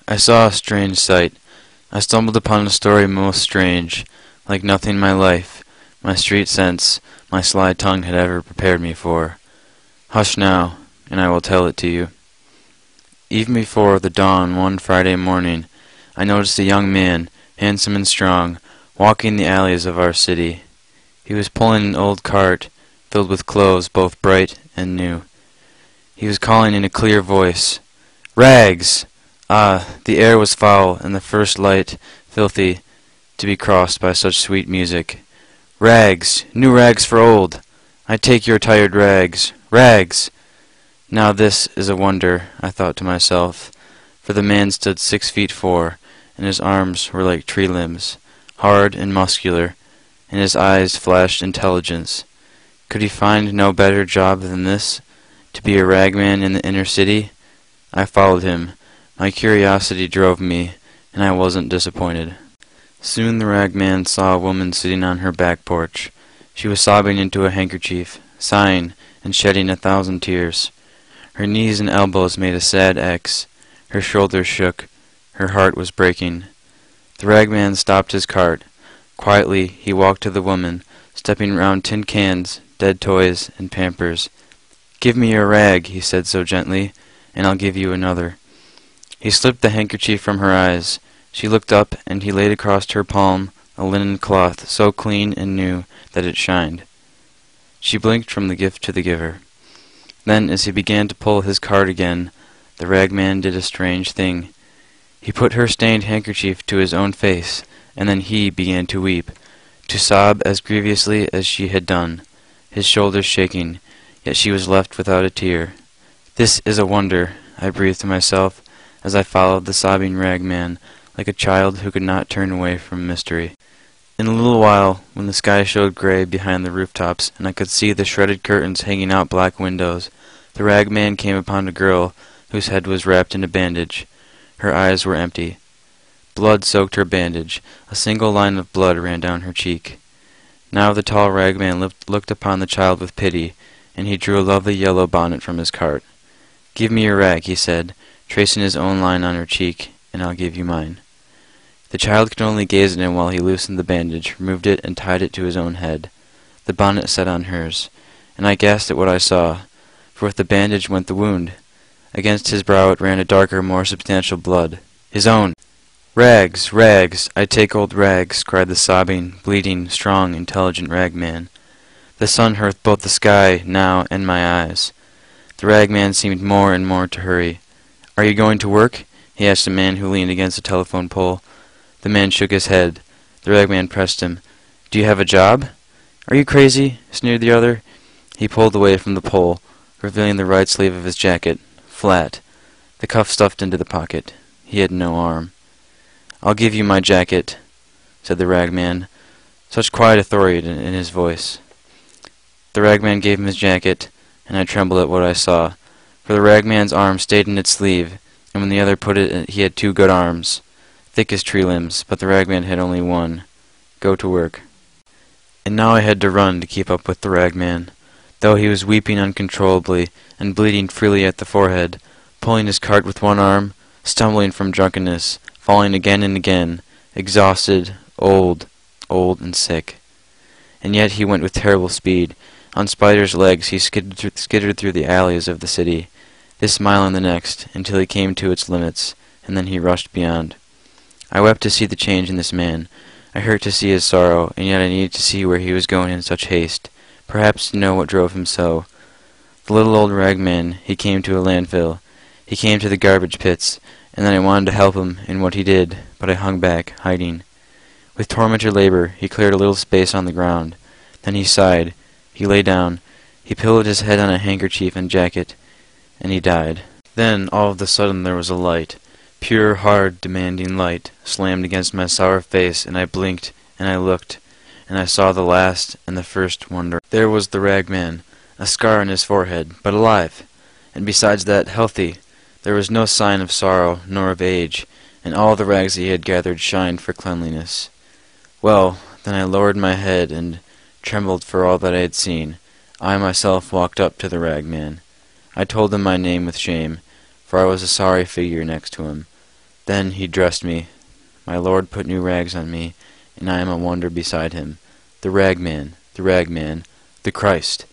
I saw a strange sight. I stumbled upon a story most strange, like nothing my life, my street sense, my sly tongue had ever prepared me for. Hush now, and I will tell it to you. Even before the dawn one Friday morning, I noticed a young man, handsome and strong, walking the alleys of our city. He was pulling an old cart, filled with clothes both bright and new. He was calling in a clear voice, "Rags!" Ah, the air was foul, and the first light filthy, to be crossed by such sweet music. "Rags! New rags for old! I take your tired rags! Rags!" Now this is a wonder, I thought to myself, for the man stood 6 feet 4, and his arms were like tree limbs, hard and muscular, and his eyes flashed intelligence. Could he find no better job than this, to be a ragman in the inner city? I followed him. My curiosity drove me, and I wasn't disappointed. Soon the ragman saw a woman sitting on her back porch. She was sobbing into a handkerchief, sighing, and shedding 1,000 tears. Her knees and elbows made a sad X. Her shoulders shook. Her heart was breaking. The ragman stopped his cart. Quietly he walked to the woman, stepping round tin cans, dead toys, and pampers. "Give me your rag," he said so gently, "and I'll give you another." He slipped the handkerchief from her eyes. She looked up, and he laid across her palm a linen cloth so clean and new that it shined. She blinked from the gift to the giver. Then, as he began to pull his cart again, the ragman did a strange thing. He put her stained handkerchief to his own face, and then he began to weep, to sob as grievously as she had done, his shoulders shaking, yet she was left without a tear. "This is a wonder," I breathed to myself, as I followed the sobbing ragman, like a child who could not turn away from mystery. In a little while, when the sky showed gray behind the rooftops, and I could see the shredded curtains hanging out black windows, the ragman came upon a girl whose head was wrapped in a bandage. Her eyes were empty. Blood soaked her bandage. A single line of blood ran down her cheek. Now the tall ragman looked upon the child with pity, and he drew a lovely yellow bonnet from his cart. "Give me your rag," he said, tracing his own line on her cheek, "and I'll give you mine." The child could only gaze at him while he loosened the bandage, removed it, and tied it to his own head. The bonnet sat on hers, and I gasped at what I saw, for with the bandage went the wound. Against his brow it ran a darker, more substantial blood. His own! "Rags! Rags! I take old rags!" cried the sobbing, bleeding, strong, intelligent ragman. The sun hurt both the sky now and my eyes. The ragman seemed more and more to hurry. "Are you going to work?" he asked a man who leaned against a telephone pole. The man shook his head. The ragman pressed him. "Do you have a job?" "Are you crazy?" sneered the other. He pulled away from the pole, revealing the right sleeve of his jacket, flat, the cuff stuffed into the pocket. He had no arm. "I'll give you my jacket," said the ragman, such quiet authority in his voice. The ragman gave him his jacket, and I trembled at what I saw, for the ragman's arm stayed in its sleeve, and when the other put it he had 2 good arms, thick as tree limbs, but the ragman had only one. Go to work. And now I had to run to keep up with the ragman, though he was weeping uncontrollably and bleeding freely at the forehead, pulling his cart with one arm, stumbling from drunkenness, falling again and again, exhausted, old and sick. And yet he went with terrible speed. On spider's legs he skittered through the alleys of the city, this mile and the next, until he came to its limits, and then he rushed beyond. I wept to see the change in this man. I hurt to see his sorrow, and yet I needed to see where he was going in such haste, perhaps to know what drove him so. The little old ragman, he came to a landfill. He came to the garbage pits, and then I wanted to help him in what he did, but I hung back, hiding. With tormented labor, he cleared a little space on the ground. Then he sighed. He lay down. He pillowed his head on a handkerchief and jacket, and he died. Then, all of a sudden, there was a light. Pure, hard, demanding light slammed against my sour face, and I blinked, and I looked, and I saw the last and the first wonder. There was the ragman, a scar on his forehead, but alive, and besides that, healthy. There was no sign of sorrow, nor of age, and all the rags he had gathered shined for cleanliness. Well, then I lowered my head and trembled for all that I had seen. I myself walked up to the ragman. I told him my name with shame, for I was a sorry figure next to him. Then he dressed me. My Lord put new rags on me, and I am a wonder beside him. The Ragman, the Ragman, the Christ!